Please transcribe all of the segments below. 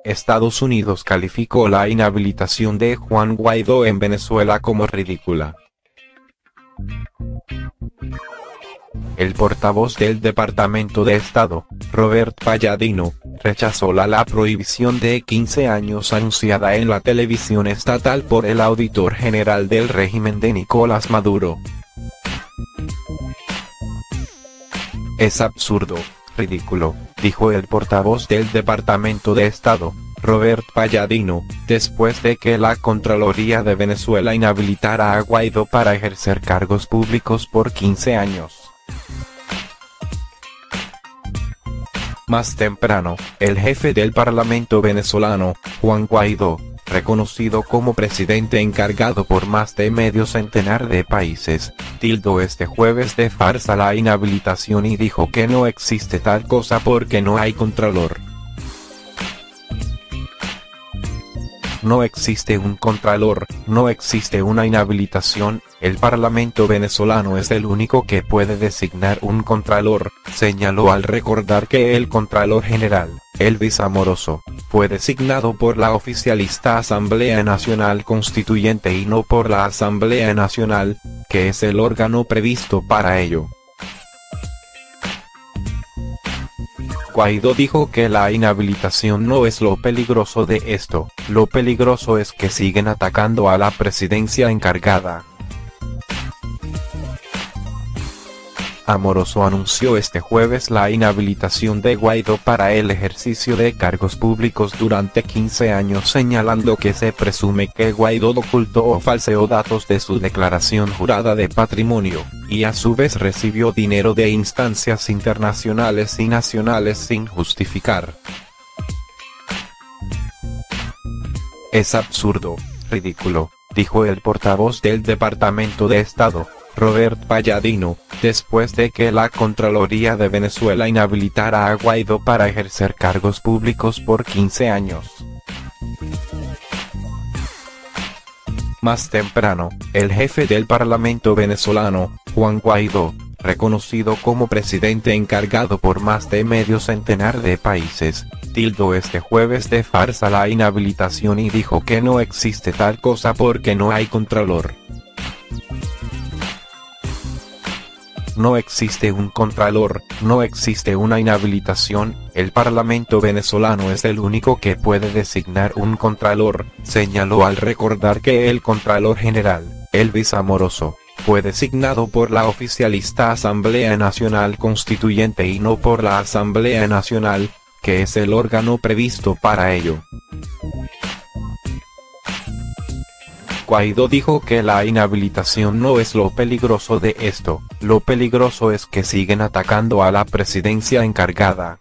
Estados Unidos calificó la inhabilitación de Juan Guaidó en Venezuela como ridícula. El portavoz del Departamento de Estado, Robert Palladino, rechazó la prohibición de 15 años anunciada en la televisión estatal por el auditor general del régimen de Nicolás Maduro. Es absurdo, ridículo, dijo el portavoz del Departamento de Estado, Robert Palladino, después de que la Contraloría de Venezuela inhabilitara a Guaidó para ejercer cargos públicos por 15 años. Más temprano, el jefe del Parlamento venezolano, Juan Guaidó, reconocido como presidente encargado por más de medio centenar de países, tildó este jueves de farsa la inhabilitación y dijo que no existe tal cosa porque no hay contralor. No existe un contralor, no existe una inhabilitación, el Parlamento venezolano es el único que puede designar un contralor, señaló al recordar que el Contralor General, Elvis Amoroso, fue designado por la oficialista Asamblea Nacional Constituyente y no por la Asamblea Nacional, que es el órgano previsto para ello. Guaidó dijo que la inhabilitación no es lo peligroso de esto, lo peligroso es que siguen atacando a la presidencia encargada. Amoroso anunció este jueves la inhabilitación de Guaidó para el ejercicio de cargos públicos durante 15 años, señalando que se presume que Guaidó ocultó o falseó datos de su declaración jurada de patrimonio, y a su vez recibió dinero de instancias internacionales y nacionales sin justificar. Es absurdo, ridículo, dijo el portavoz del Departamento de Estado, Robert Palladino, después de que la Contraloría de Venezuela inhabilitara a Guaidó para ejercer cargos públicos por 15 años. Más temprano, el jefe del Parlamento venezolano, Juan Guaidó, reconocido como presidente encargado por más de medio centenar de países, tildó este jueves de farsa la inhabilitación y dijo que no existe tal cosa porque no hay contralor. No existe un contralor, no existe una inhabilitación, el Parlamento venezolano es el único que puede designar un contralor, señaló al recordar que el Contralor General, Elvis Amoroso, fue designado por la oficialista Asamblea Nacional Constituyente y no por la Asamblea Nacional, que es el órgano previsto para ello. Guaidó dijo que la inhabilitación no es lo peligroso de esto, lo peligroso es que siguen atacando a la presidencia encargada.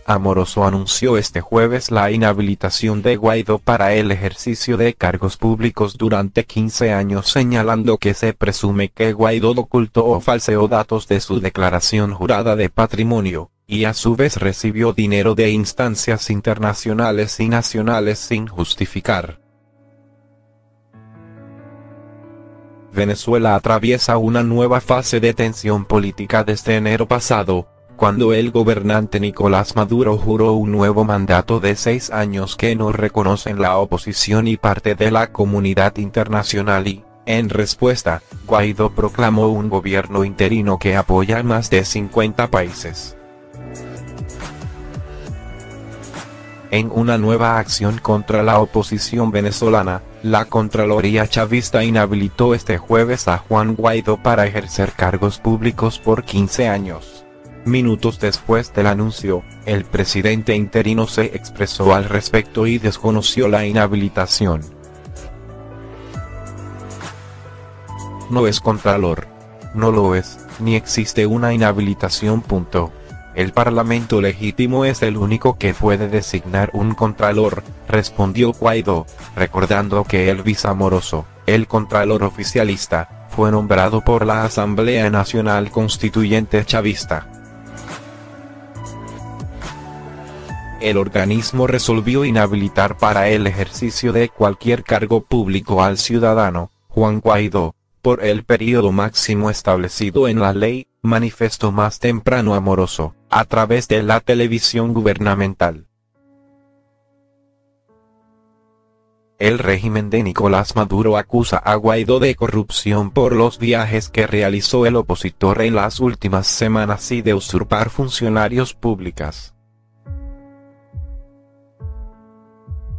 Amoroso anunció este jueves la inhabilitación de Guaidó para el ejercicio de cargos públicos durante 15 años, señalando que se presume que Guaidó ocultó o falseó datos de su declaración jurada de patrimonio, y a su vez recibió dinero de instancias internacionales y nacionales sin justificar. Venezuela atraviesa una nueva fase de tensión política desde enero pasado, cuando el gobernante Nicolás Maduro juró un nuevo mandato de 6 años que no reconocen la oposición y parte de la comunidad internacional y, en respuesta, Guaidó proclamó un gobierno interino que apoya a más de 50 países. En una nueva acción contra la oposición venezolana, la Contraloría chavista inhabilitó este jueves a Juan Guaidó para ejercer cargos públicos por 15 años. Minutos después del anuncio, el presidente interino se expresó al respecto y desconoció la inhabilitación. No es contralor. No lo es, ni existe una inhabilitación. El Parlamento legítimo es el único que puede designar un contralor, respondió Guaidó, recordando que Elvis Amoroso, el contralor oficialista, fue nombrado por la Asamblea Nacional Constituyente chavista. El organismo resolvió inhabilitar para el ejercicio de cualquier cargo público al ciudadano, Juan Guaidó, por el periodo máximo establecido en la ley, manifestó más temprano Amoroso, a través de la televisión gubernamental. El régimen de Nicolás Maduro acusa a Guaidó de corrupción por los viajes que realizó el opositor en las últimas semanas y de usurpar funcionarios públicos.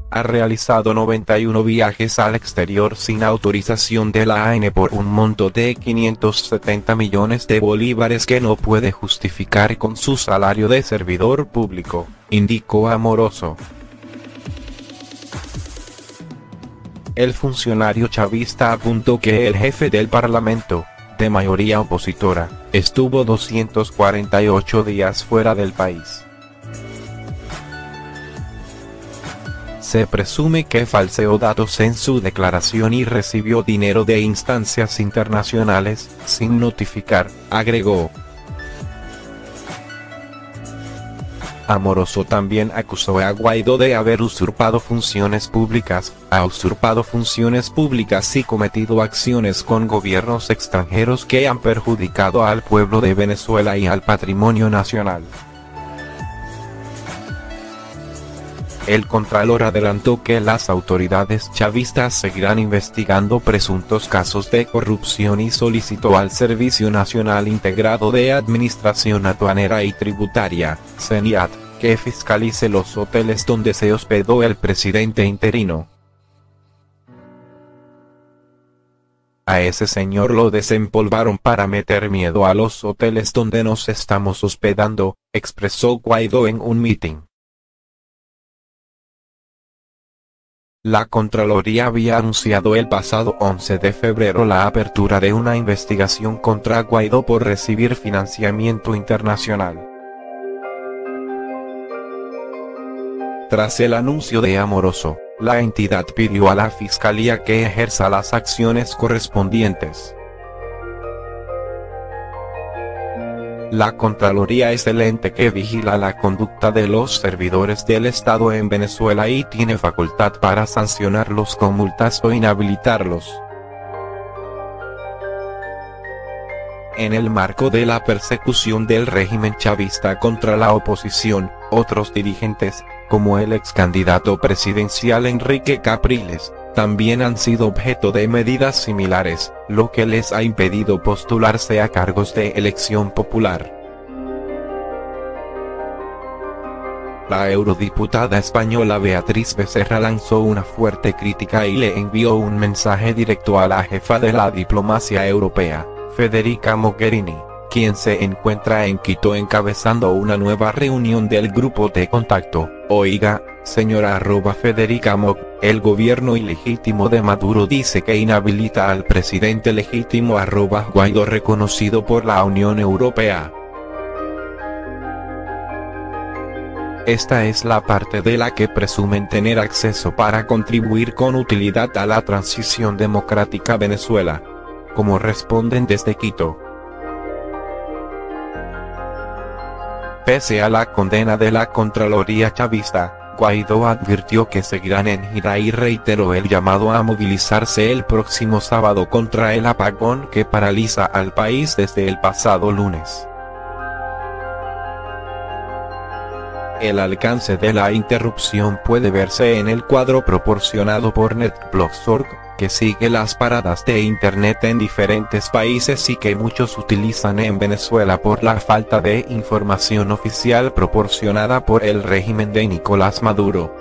Ha realizado 91 viajes al exterior sin autorización de la ANE por un monto de 570 millones de bolívares que no puede justificar con su salario de servidor público, indicó Amoroso. El funcionario chavista apuntó que el jefe del Parlamento, de mayoría opositora, estuvo 248 días fuera del país. Se presume que falseó datos en su declaración y recibió dinero de instancias internacionales, sin notificar, agregó. Amoroso también acusó a Guaidó de haber usurpado funciones públicas, y cometido acciones con gobiernos extranjeros que han perjudicado al pueblo de Venezuela y al patrimonio nacional. El Contralor adelantó que las autoridades chavistas seguirán investigando presuntos casos de corrupción y solicitó al Servicio Nacional Integrado de Administración Aduanera y Tributaria, SENIAT, que fiscalice los hoteles donde se hospedó el presidente interino. A ese señor lo desempolvaron para meter miedo a los hoteles donde nos estamos hospedando, expresó Guaidó en un mitin. La Contraloría había anunciado el pasado 11 de febrero la apertura de una investigación contra Guaidó por recibir financiamiento internacional. Tras el anuncio de Amoroso, la entidad pidió a la Fiscalía que ejerza las acciones correspondientes. La Contraloría es el ente que vigila la conducta de los servidores del Estado en Venezuela y tiene facultad para sancionarlos con multas o inhabilitarlos. En el marco de la persecución del régimen chavista contra la oposición, otros dirigentes, como el ex candidato presidencial Enrique Capriles, también han sido objeto de medidas similares, lo que les ha impedido postularse a cargos de elección popular. La eurodiputada española Beatriz Becerra lanzó una fuerte crítica y le envió un mensaje directo a la jefa de la diplomacia europea, Federica Mogherini, quien se encuentra en Quito encabezando una nueva reunión del grupo de contacto. Oiga, señora Federica Mog, el gobierno ilegítimo de Maduro dice que inhabilita al presidente legítimo Guaidó reconocido por la Unión Europea. Esta es la parte de la que presumen tener acceso para contribuir con utilidad a la transición democrática Venezuela. Como responden desde Quito. Pese a la condena de la Contraloría chavista, Guaidó advirtió que seguirán en gira y reiteró el llamado a movilizarse el próximo sábado contra el apagón que paraliza al país desde el pasado lunes. El alcance de la interrupción puede verse en el cuadro proporcionado por NetBlocks.org, que sigue las paradas de internet en diferentes países y que muchos utilizan en Venezuela por la falta de información oficial proporcionada por el régimen de Nicolás Maduro.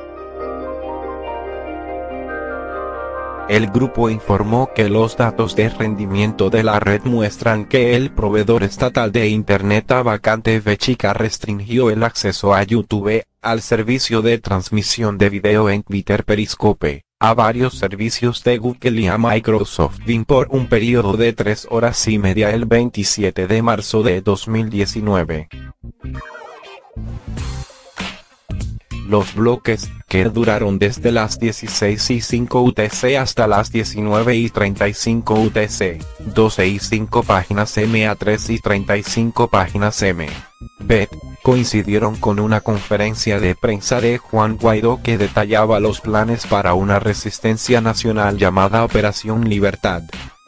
El grupo informó que los datos de rendimiento de la red muestran que el proveedor estatal de internet Abacate Vechica restringió el acceso a YouTube, al servicio de transmisión de video en Twitter Periscope, a varios servicios de Google y a Microsoft Bing por un periodo de 3 horas y media el 27 de marzo de 2019. Los bloques, que duraron desde las 16:05 UTC hasta las 19:35 UTC, 12:05 páginas M a 3:35 páginas M. Bet, coincidieron con una conferencia de prensa de Juan Guaidó que detallaba los planes para una resistencia nacional llamada Operación Libertad.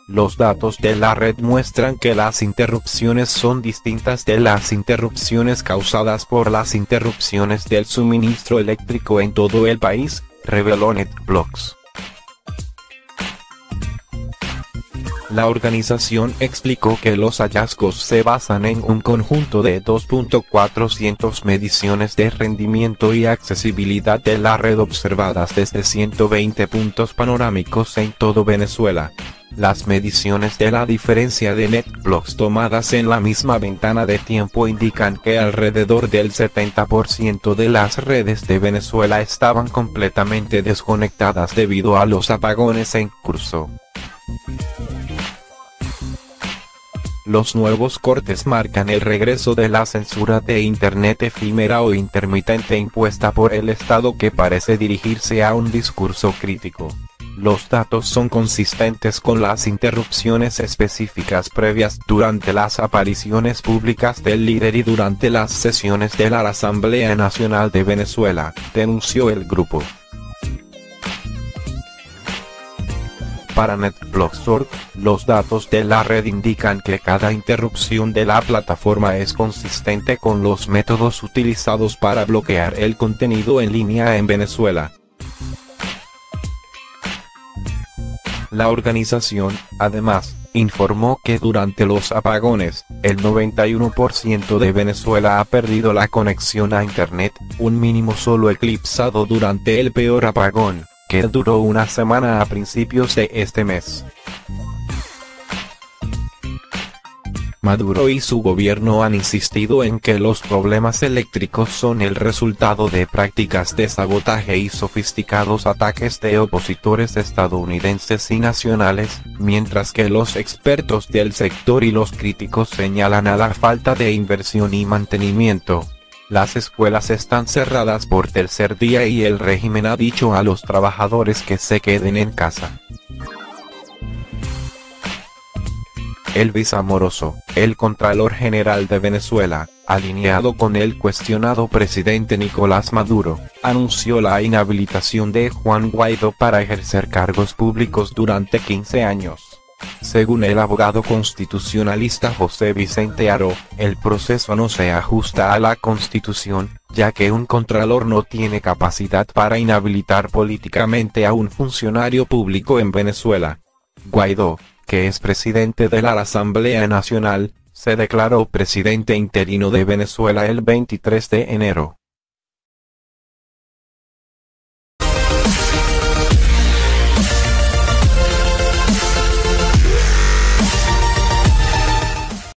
Los datos de la red muestran que las interrupciones son distintas de las interrupciones causadas por las interrupciones del suministro eléctrico en todo el país, reveló NetBlocks. La organización explicó que los hallazgos se basan en un conjunto de 2.400 mediciones de rendimiento y accesibilidad de la red observadas desde 120 puntos panorámicos en todo Venezuela. Las mediciones de la diferencia de NetBlocks tomadas en la misma ventana de tiempo indican que alrededor del 70% de las redes de Venezuela estaban completamente desconectadas debido a los apagones en curso. Los nuevos cortes marcan el regreso de la censura de Internet efímera o intermitente impuesta por el Estado, que parece dirigirse a un discurso crítico. Los datos son consistentes con las interrupciones específicas previas durante las apariciones públicas del líder y durante las sesiones de la Asamblea Nacional de Venezuela, denunció el grupo. Para NetBlocks.org, los datos de la red indican que cada interrupción de la plataforma es consistente con los métodos utilizados para bloquear el contenido en línea en Venezuela. La organización, además, informó que durante los apagones, el 91% de Venezuela ha perdido la conexión a Internet, un mínimo solo eclipsado durante el peor apagón, que duró una semana a principios de este mes. Maduro y su gobierno han insistido en que los problemas eléctricos son el resultado de prácticas de sabotaje y sofisticados ataques de opositores estadounidenses y nacionales, mientras que los expertos del sector y los críticos señalan a la falta de inversión y mantenimiento. Las escuelas están cerradas por tercer día y el régimen ha dicho a los trabajadores que se queden en casa. Elvis Amoroso, el Contralor General de Venezuela, alineado con el cuestionado presidente Nicolás Maduro, anunció la inhabilitación de Juan Guaidó para ejercer cargos públicos durante 15 años. Según el abogado constitucionalista José Vicente Aro, el proceso no se ajusta a la Constitución, ya que un contralor no tiene capacidad para inhabilitar políticamente a un funcionario público en Venezuela. Guaidó, que es presidente de la Asamblea Nacional, se declaró presidente interino de Venezuela el 23 de enero.